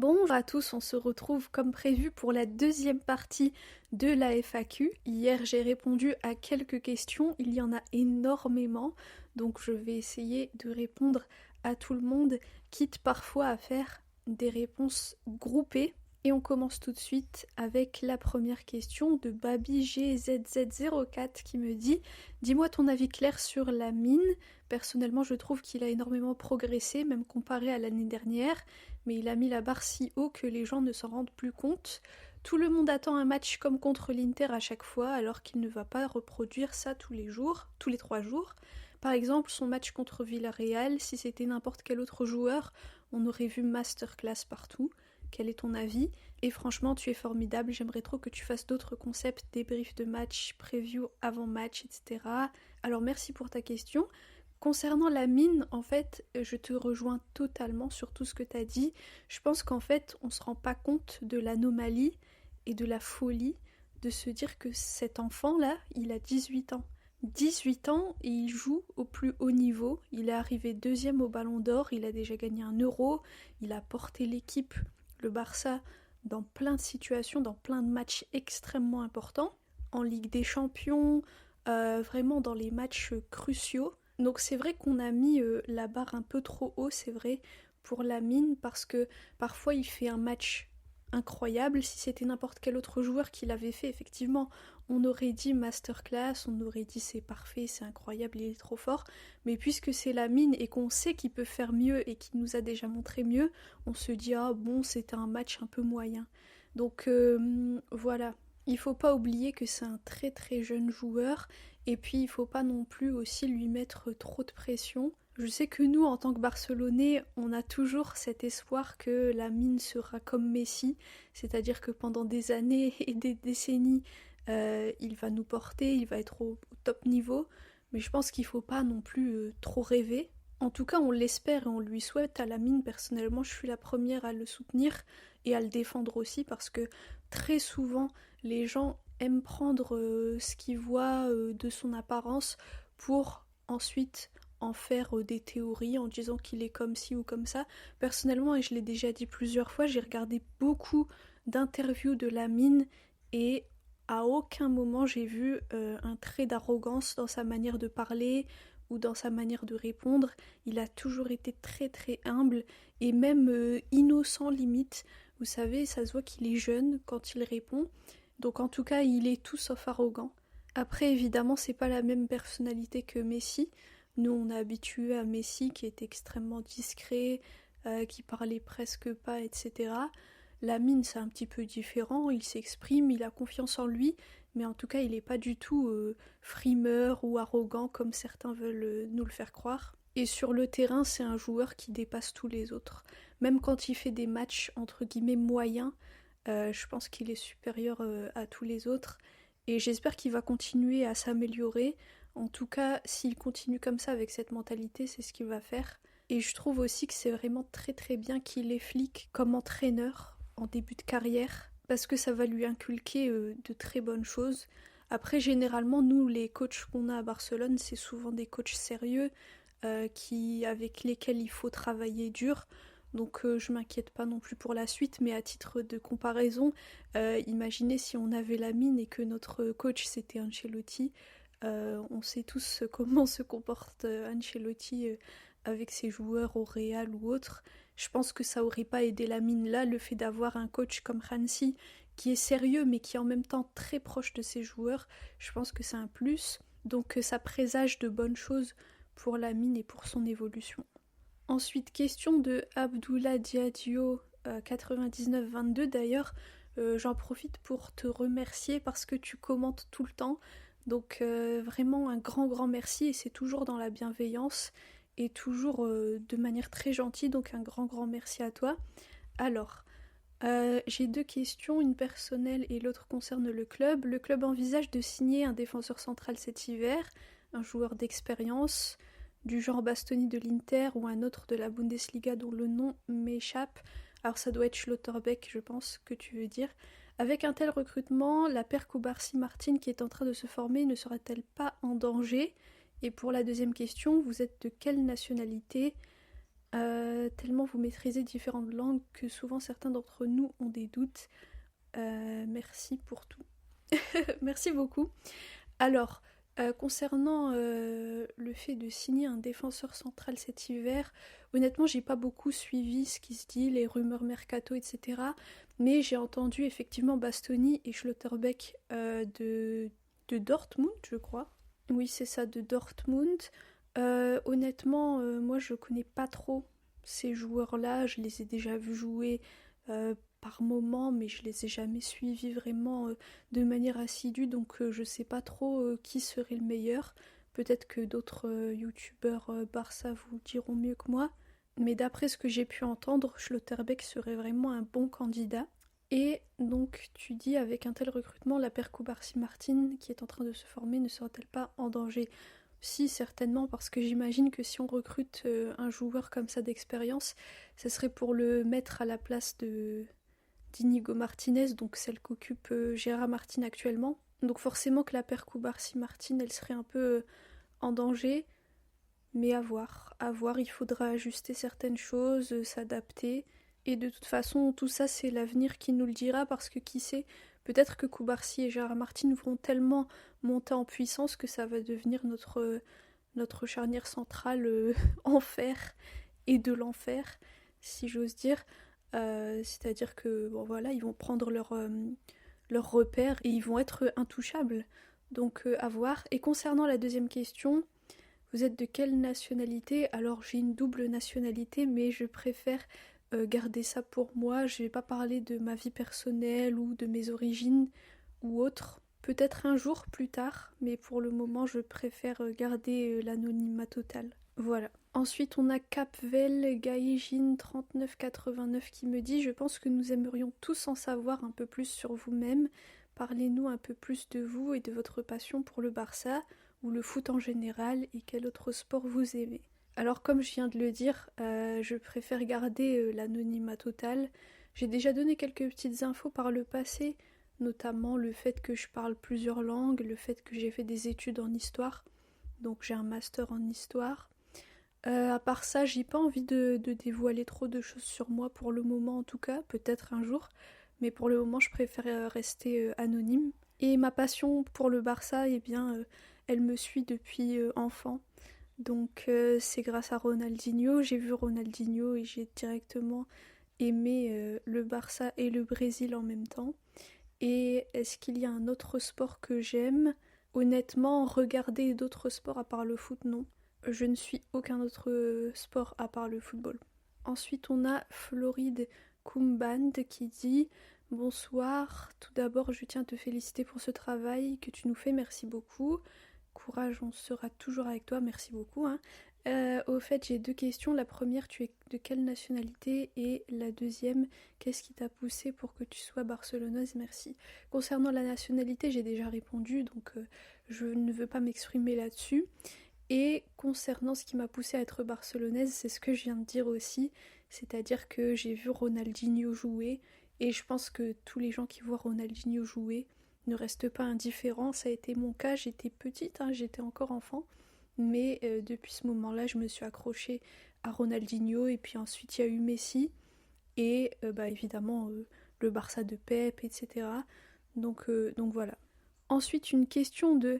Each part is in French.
Bonjour à tous, on se retrouve comme prévu pour la deuxième partie de la FAQ. Hier j'ai répondu à quelques questions, il y en a énormément, donc je vais essayer de répondre à tout le monde, quitte parfois à faire des réponses groupées. Et on commence tout de suite avec la première question de BabyGZZ04 qui me dit « Dis-moi ton avis clair sur la mine. Personnellement, je trouve qu'il a énormément progressé, même comparé à l'année dernière, mais il a mis la barre si haut que les gens ne s'en rendent plus compte. Tout le monde attend un match comme contre l'Inter à chaque fois, alors qu'il ne va pas reproduire ça tous les 3 jours. Par exemple, son match contre Villarreal, si c'était n'importe quel autre joueur, on aurait vu masterclass partout. Quel est ton avis? Et franchement, tu es formidable, j'aimerais trop que tu fasses d'autres concepts, débriefs de match, preview avant match, etc. Alors merci pour ta question. Concernant la mine, en fait, je te rejoins totalement sur tout ce que tu as dit. Je pense qu'en fait, on se rend pas compte de l'anomalie et de la folie de se dire que cet enfant-là, il a 18 ans. 18 ans et il joue au plus haut niveau. Il est arrivé deuxième au Ballon d'Or, il a déjà gagné un Euro, il a porté l'équipe, le Barça, dans plein de situations, dans plein de matchs extrêmement importants, en Ligue des Champions, vraiment dans les matchs cruciaux. Donc c'est vrai qu'on a mis la barre un peu trop haut, c'est vrai, pour la mine, parce que parfois il fait un match incroyable. Si c'était n'importe quel autre joueur qui l'avait fait, effectivement, on aurait dit masterclass, on aurait dit c'est parfait, c'est incroyable, il est trop fort. Mais puisque c'est la mine et qu'on sait qu'il peut faire mieux et qu'il nous a déjà montré mieux, on se dit ah bon, c'était un match un peu moyen. Donc voilà. Il faut pas oublier que c'est un très très jeune joueur et puis il faut pas non plus aussi lui mettre trop de pression. Je sais que nous, en tant que Barcelonais, on a toujours cet espoir que la mine sera comme Messi, c'est-à-dire que pendant des années et des décennies, il va nous porter, il va être au top niveau, mais je pense qu'il faut pas non plus trop rêver. En tout cas, on l'espère et on lui souhaite à la mine. Personnellement, je suis la première à le soutenir et à le défendre aussi parce que très souvent, les gens aiment prendre ce qu'ils voient de son apparence pour ensuite en faire des théories en disant qu'il est comme ci ou comme ça. Personnellement, et je l'ai déjà dit plusieurs fois, j'ai regardé beaucoup d'interviews de Lamine et à aucun moment j'ai vu un trait d'arrogance dans sa manière de parler ou dans sa manière de répondre. Il a toujours été très très humble et même innocent limite. Vous savez, ça se voit qu'il est jeune quand il répond. Donc en tout cas, il est tout sauf arrogant. Après, évidemment, c'est pas la même personnalité que Messi. Nous, on est habitué à Messi qui est extrêmement discret, qui parlait presque pas, etc. Lamine, c'est un petit peu différent, il s'exprime, il a confiance en lui, mais en tout cas, il n'est pas du tout frimeur ou arrogant comme certains veulent nous le faire croire. Et sur le terrain, c'est un joueur qui dépasse tous les autres. Même quand il fait des matchs entre guillemets moyens, je pense qu'il est supérieur à tous les autres. Et j'espère qu'il va continuer à s'améliorer. En tout cas, s'il continue comme ça avec cette mentalité, c'est ce qu'il va faire. Et je trouve aussi que c'est vraiment très très bien qu'il est flic comme entraîneur en début de carrière, parce que ça va lui inculquer de très bonnes choses. Après, généralement, nous, les coachs qu'on a à Barcelone, c'est souvent des coachs sérieux, avec lesquels il faut travailler dur. Donc je m'inquiète pas non plus pour la suite, mais à titre de comparaison, imaginez si on avait la mine et que notre coach c'était Ancelotti. On sait tous comment se comporte Ancelotti avec ses joueurs au Real ou autre. Je pense que ça aurait pas aidé la mine là, le fait d'avoir un coach comme Hansi qui est sérieux mais qui est en même temps très proche de ses joueurs. Je pense que c'est un plus. Donc ça présage de bonnes choses pour la mine et pour son évolution. Ensuite, question de Abdullah Diadio 9922 d'ailleurs. J'en profite pour te remercier parce que tu commentes tout le temps. Donc vraiment un grand merci et c'est toujours dans la bienveillance et toujours de manière très gentille. Donc un grand merci à toi. Alors, j'ai deux questions, une personnelle et l'autre concerne le club. Le club envisage de signer un défenseur central cet hiver, un joueur d'expérience du genre Bastoni de l'Inter ou un autre de la Bundesliga dont le nom m'échappe. Alors ça doit être Schlotterbeck, je pense que tu veux dire. Avec un tel recrutement, la paire Koubarsi-Martin qui est en train de se former ne sera-t-elle pas en danger? Et pour la deuxième question, vous êtes de quelle nationalité? Tellement vous maîtrisez différentes langues que souvent certains d'entre nous ont des doutes. Merci pour tout. Merci beaucoup. Alors, concernant le fait de signer un défenseur central cet hiver, honnêtement, j'ai pas beaucoup suivi ce qui se dit, les rumeurs mercato, etc. Mais j'ai entendu effectivement Bastoni et Schlotterbeck de Dortmund, je crois. Oui, c'est ça, de Dortmund. Honnêtement, moi je connais pas trop ces joueurs-là. Je les ai déjà vus jouer par moment, mais je les ai jamais suivis vraiment de manière assidue, donc je sais pas trop qui serait le meilleur. Peut-être que d'autres youtubeurs Barça vous le diront mieux que moi, mais d'après ce que j'ai pu entendre, Schlotterbeck serait vraiment un bon candidat. Et donc tu dis avec un tel recrutement, la paire Cubarsí-Martin qui est en train de se former ne sera-t-elle pas en danger? Si, certainement, parce que j'imagine que si on recrute un joueur comme ça d'expérience, ce serait pour le mettre à la place de d'Inigo Martinez, donc celle qu'occupe Gérard Martin actuellement. Donc forcément que la paire Cubarsí-Martin, elle serait un peu en danger, mais à voir, il faudra ajuster certaines choses, s'adapter. Et de toute façon, tout ça, c'est l'avenir qui nous le dira, parce que qui sait, peut-être que Cubarsí et Gérard Martin vont tellement monter en puissance que ça va devenir notre charnière centrale en fer et de l'enfer, si j'ose dire. C'est-à-dire que bon voilà, ils vont prendre leur repère et ils vont être intouchables. Donc à voir. Et concernant la deuxième question, vous êtes de quelle nationalité? Alors j'ai une double nationalité, mais je préfère garder ça pour moi. Je vais pas parler de ma vie personnelle ou de mes origines ou autre. Peut-être un jour plus tard, mais pour le moment je préfère garder l'anonymat total. Voilà. Ensuite, on a Capvel Gaijin 3989 qui me dit: Je pense que nous aimerions tous en savoir un peu plus sur vous-même. Parlez-nous un peu plus de vous et de votre passion pour le Barça ou le foot en général et quel autre sport vous aimez. Alors, comme je viens de le dire, je préfère garder l'anonymat total. J'ai déjà donné quelques petites infos par le passé, notamment le fait que je parle plusieurs langues, le fait que j'ai fait des études en histoire, donc j'ai un master en histoire. À part ça, j'ai pas envie de dévoiler trop de choses sur moi pour le moment en tout cas, peut-être un jour, mais pour le moment je préfère rester anonyme. Et ma passion pour le Barça, eh bien, elle me suit depuis enfant. Donc c'est grâce à Ronaldinho, j'ai vu Ronaldinho et j'ai directement aimé le Barça et le Brésil en même temps. Et est-ce qu'il y a un autre sport que j'aime? Honnêtement, regarder d'autres sports à part le foot, non. Je ne suis aucun autre sport à part le football. Ensuite, on a Floride Kumband qui dit: Bonsoir, tout d'abord, je tiens à te féliciter pour ce travail que tu nous fais, merci beaucoup. Courage, on sera toujours avec toi, merci beaucoup. Hein. Au fait, j'ai deux questions. La première, tu es de quelle nationalité? Et la deuxième, qu'est-ce qui t'a poussé pour que tu sois barcelonaise? Merci. Concernant la nationalité, j'ai déjà répondu, donc je ne veux pas m'exprimer là-dessus. Et concernant ce qui m'a poussée à être barcelonaise, c'est ce que je viens de dire aussi, c'est-à-dire que j'ai vu Ronaldinho jouer, et je pense que tous les gens qui voient Ronaldinho jouer ne restent pas indifférents. Ça a été mon cas, j'étais petite, hein, j'étais encore enfant, mais depuis ce moment-là, je me suis accrochée à Ronaldinho, et puis ensuite il y a eu Messi, et évidemment le Barça de Pep, etc. Donc voilà. Ensuite, une question de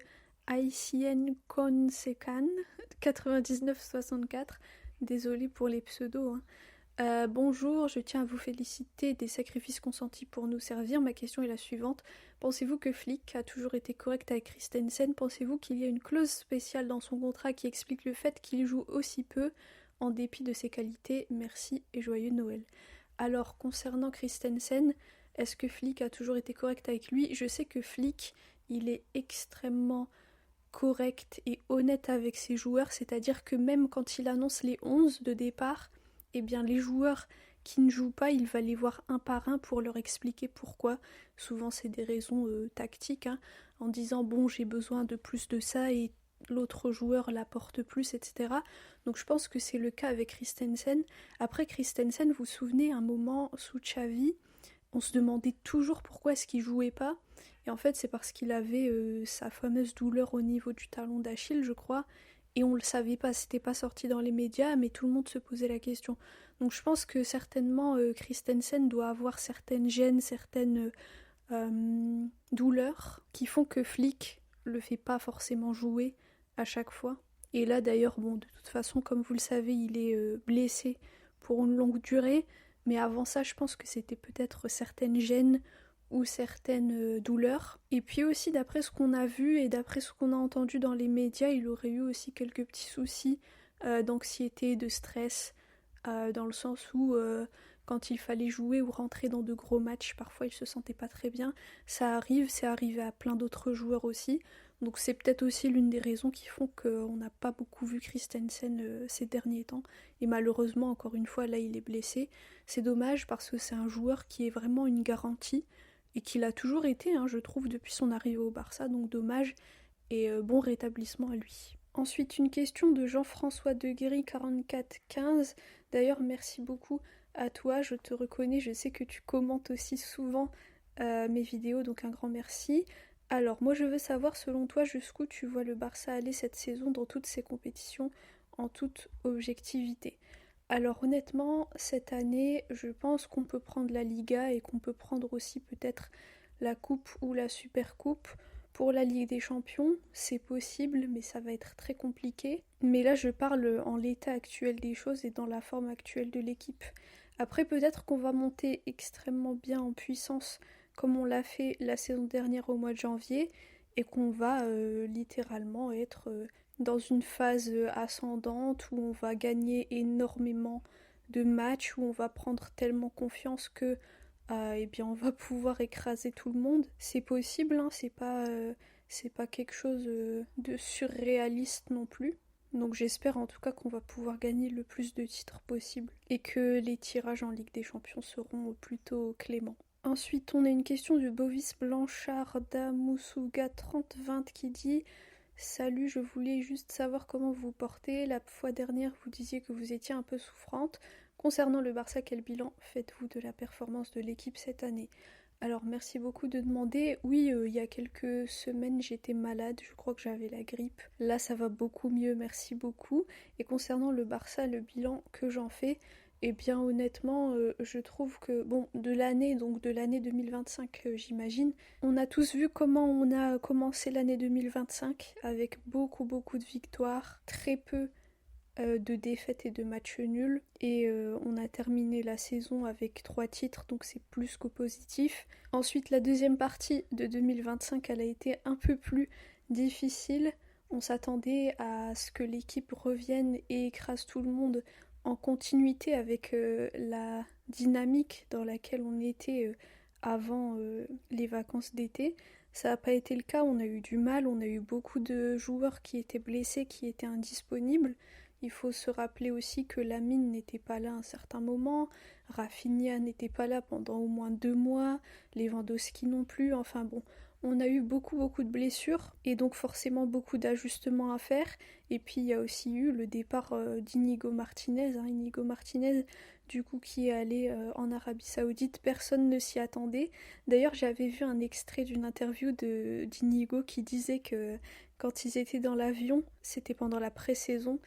Aïsien Konsekan 9964. Désolée pour les pseudos. Hein. Bonjour, je tiens à vous féliciter des sacrifices consentis pour nous servir. Ma question est la suivante. Pensez-vous que Flick a toujours été correct avec Christensen? Pensez-vous qu'il y a une clause spéciale dans son contrat qui explique le fait qu'il joue aussi peu en dépit de ses qualités? Merci et joyeux Noël. Alors, concernant Christensen, est-ce que Flick a toujours été correct avec lui? Je sais que Flick, il est extrêmement correct et honnête avec ses joueurs, c'est-à-dire que même quand il annonce les 11 de départ, eh bien les joueurs qui ne jouent pas, il va les voir un par un pour leur expliquer pourquoi. Souvent c'est des raisons tactiques, hein, en disant bon j'ai besoin de plus de ça et l'autre joueur l'apporte plus, etc. Donc je pense que c'est le cas avec Christensen. Après Christensen, vous vous souvenez, un moment sous Xavi, on se demandait toujours pourquoi est-ce qu'il jouait pas. Et en fait, c'est parce qu'il avait sa fameuse douleur au niveau du talon d'Achille, je crois. et on le savait pas, c'était pas sorti dans les médias, mais tout le monde se posait la question. Donc je pense que certainement Christensen doit avoir certaines gênes, certaines douleurs qui font que Flick le fait pas forcément jouer à chaque fois. Et là d'ailleurs, bon, de toute façon, comme vous le savez, il est blessé pour une longue durée, mais avant ça, je pense que c'était peut-être certaines gênes ou certaines douleurs. Et puis aussi, d'après ce qu'on a vu et d'après ce qu'on a entendu dans les médias, il aurait eu aussi quelques petits soucis d'anxiété, de stress, dans le sens où quand il fallait jouer ou rentrer dans de gros matchs, parfois il se sentait pas très bien. Ça arrive, c'est arrivé à plein d'autres joueurs aussi. Donc c'est peut-être aussi l'une des raisons qui font qu'on n'a pas beaucoup vu Christensen ces derniers temps. Et malheureusement, encore une fois, là il est blessé. C'est dommage parce que c'est un joueur qui est vraiment une garantie et qu'il a toujours été, hein, je trouve, depuis son arrivée au Barça. Donc dommage et bon rétablissement à lui. Ensuite, une question de Jean-François Deguéry, 4415. D'ailleurs, merci beaucoup à toi, je te reconnais, je sais que tu commentes aussi souvent mes vidéos, donc un grand merci. Alors, moi je veux savoir, selon toi, jusqu'où tu vois le Barça aller cette saison dans toutes ses compétitions, en toute objectivité. Alors honnêtement, cette année, je pense qu'on peut prendre la Liga et qu'on peut prendre aussi peut-être la Coupe ou la Super Coupe. Pour la Ligue des Champions, c'est possible, mais ça va être très compliqué. Mais là, je parle en l'état actuel des choses et dans la forme actuelle de l'équipe. Après, peut-être qu'on va monter extrêmement bien en puissance, comme on l'a fait la saison dernière au mois de janvier, et qu'on va littéralement être dans une phase ascendante, où on va gagner énormément de matchs, où on va prendre tellement confiance que eh bien on va pouvoir écraser tout le monde. C'est possible, hein, c'est pas quelque chose de surréaliste non plus. Donc j'espère en tout cas qu'on va pouvoir gagner le plus de titres possible et que les tirages en Ligue des Champions seront plutôt cléments. Ensuite, on a une question du Bovis Blanchard d'Amoussouga 3020 qui dit: Salut, je voulais juste savoir comment vous vous portez. La fois dernière, vous disiez que vous étiez un peu souffrante. Concernant le Barça, quel bilan faites-vous de la performance de l'équipe cette année? Alors, merci beaucoup de demander. Oui, il y a quelques semaines, j'étais malade. Je crois que j'avais la grippe. Là, ça va beaucoup mieux. Merci beaucoup. Et concernant le Barça, le bilan que j'en fais, eh bien, honnêtement, je trouve que, bon, de l'année 2025, j'imagine, on a tous vu comment on a commencé l'année 2025 avec beaucoup, beaucoup de victoires, très peu de défaites et de matchs nuls. Et on a terminé la saison avec 3 titres, donc c'est plus qu'au positif. Ensuite, la deuxième partie de 2025, elle a été un peu plus difficile. On s'attendait à ce que l'équipe revienne et écrase tout le monde en continuité avec la dynamique dans laquelle on était avant les vacances d'été. Ça n'a pas été le cas, on a eu du mal, on a eu beaucoup de joueurs qui étaient blessés, qui étaient indisponibles. Il faut se rappeler aussi que Lamine n'était pas là à un certain moment, Rafinha n'était pas là pendant au moins 2 mois, Lewandowski non plus, enfin bon, on a eu beaucoup beaucoup de blessures et donc forcément beaucoup d'ajustements à faire. Et puis il y a aussi eu le départ d'Inigo Martinez, hein, Inigo Martinez du coup qui est allé en Arabie Saoudite, personne ne s'y attendait. D'ailleurs j'avais vu un extrait d'une interview d'Inigo qui disait que quand ils étaient dans l'avion, c'était pendant la pré-saison,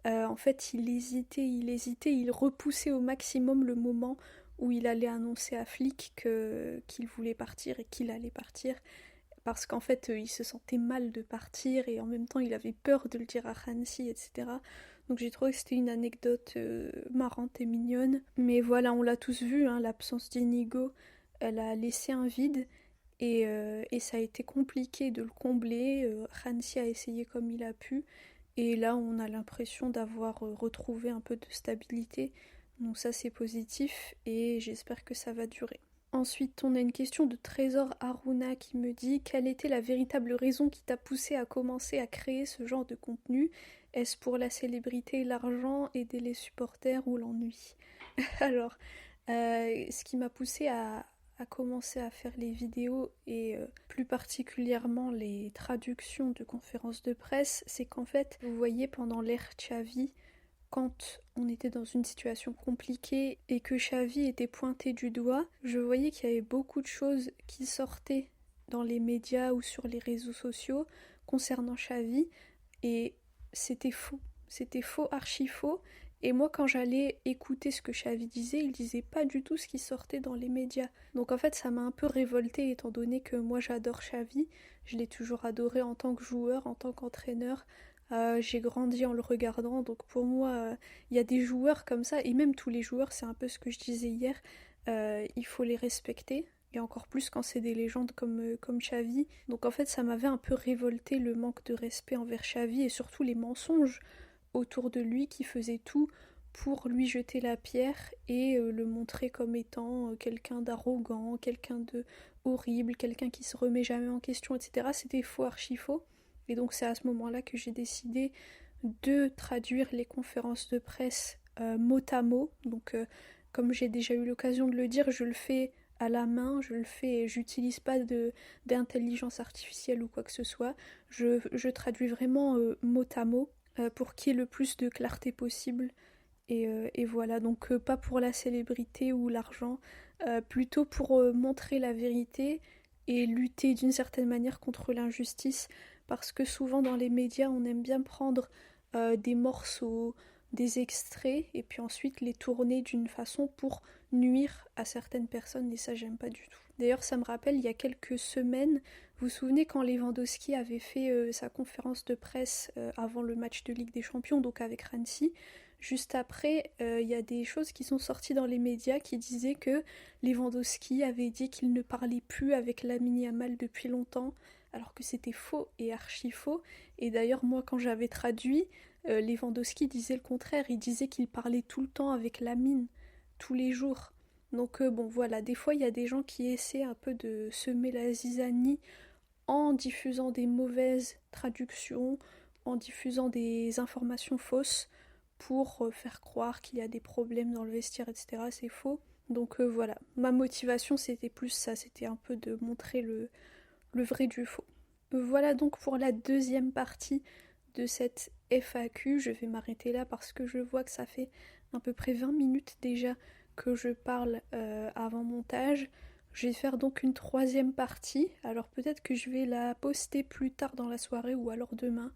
en fait, il repoussait au maximum le moment où il allait annoncer à Flick qu'il voulait partir et qu'il allait partir. Parce qu'en fait, il se sentait mal de partir et en même temps, il avait peur de le dire à Hansi, etc. Donc j'ai trouvé que c'était une anecdote marrante et mignonne. Mais voilà, on l'a tous vu, hein, l'absence d'Inigo, elle a laissé un vide. Et ça a été compliqué de le combler. Hansi a essayé comme il a pu. Et là, on a l'impression d'avoir retrouvé un peu de stabilité. Donc ça, c'est positif et j'espère que ça va durer. Ensuite, on a une question de Trésor Aruna qui me dit: quelle était la véritable raison qui t'a poussé à commencer à créer ce genre de contenu? Est-ce pour la célébrité, l'argent, aider les supporters ou l'ennui? Alors, ce qui m'a poussé à commencer à faire les vidéos et plus particulièrement les traductions de conférences de presse, c'est qu'en fait, vous voyez, pendant l'ère Xavi, quand on était dans une situation compliquée et que Xavi était pointé du doigt, je voyais qu'il y avait beaucoup de choses qui sortaient dans les médias ou sur les réseaux sociaux concernant Xavi, et c'était faux. C'était faux, archi faux. Et moi, quand j'allais écouter ce que Xavi disait, il disait pas du tout ce qui sortait dans les médias. Donc en fait, ça m'a un peu révoltée, étant donné que moi j'adore Xavi. Je l'ai toujours adoré en tant que joueur, en tant qu'entraîneur. J'ai grandi en le regardant, donc pour moi, il y a des joueurs comme ça, et même tous les joueurs, c'est un peu ce que je disais hier, il faut les respecter, et encore plus quand c'est des légendes comme Xavi. Donc en fait, ça m'avait un peu révolté le manque de respect envers Xavi, et surtout les mensonges autour de lui qui faisaient tout pour lui jeter la pierre et le montrer comme étant quelqu'un d'arrogant, quelqu'un de horrible, quelqu'un qui se remet jamais en question, etc. C'était faux, archi faux. Et donc c'est à ce moment-là que j'ai décidé de traduire les conférences de presse mot à mot. Donc comme j'ai déjà eu l'occasion de le dire, je le fais à la main, je le fais, j'utilise pas d'intelligence artificielle ou quoi que ce soit. Je traduis vraiment mot à mot pour qu'il y ait le plus de clarté possible. Et voilà, donc pas pour la célébrité ou l'argent, plutôt pour montrer la vérité et lutter d'une certaine manière contre l'injustice, parce que souvent dans les médias on aime bien prendre des morceaux, des extraits, et puis ensuite les tourner d'une façon pour nuire à certaines personnes, et ça j'aime pas du tout. D'ailleurs ça me rappelle il y a quelques semaines, vous vous souvenez quand Lewandowski avait fait sa conférence de presse avant le match de Ligue des Champions, donc avec Rancy. Juste après, il y a des choses qui sont sorties dans les médias qui disaient que Lewandowski avait dit qu'il ne parlait plus avec Lamine Yamal depuis longtemps, alors que c'était faux et archi faux. Et d'ailleurs, moi, quand j'avais traduit, Lewandowski disait le contraire. Il disait qu'il parlait tout le temps avec Lamine, tous les jours. Donc bon, voilà, des fois, il y a des gens qui essaient un peu de semer la zizanie en diffusant des mauvaises traductions, en diffusant des informations fausses pour faire croire qu'il y a des problèmes dans le vestiaire, etc. C'est faux. Donc voilà, ma motivation c'était plus ça, c'était un peu de montrer le vrai du faux. Voilà donc pour la deuxième partie de cette FAQ. Je vais m'arrêter là parce que je vois que ça fait à peu près 20 minutes déjà que je parle avant montage. Je vais faire donc une troisième partie. Alors peut-être que je vais la poster plus tard dans la soirée ou alors demain.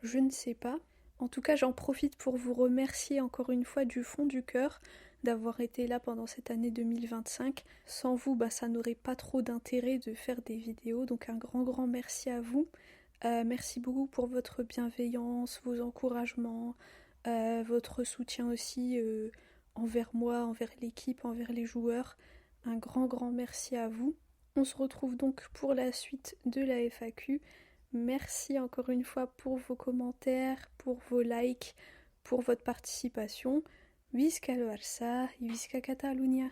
Je ne sais pas. En tout cas, j'en profite pour vous remercier encore une fois du fond du cœur d'avoir été là pendant cette année 2025. Sans vous, ça n'aurait pas trop d'intérêt de faire des vidéos. Donc un grand merci à vous. Merci beaucoup pour votre bienveillance, vos encouragements, votre soutien aussi envers moi, envers l'équipe, envers les joueurs. Un grand merci à vous. On se retrouve donc pour la suite de la FAQ. Merci encore une fois pour vos commentaires, pour vos likes, pour votre participation. Visca le Barça et Visca Catalunya.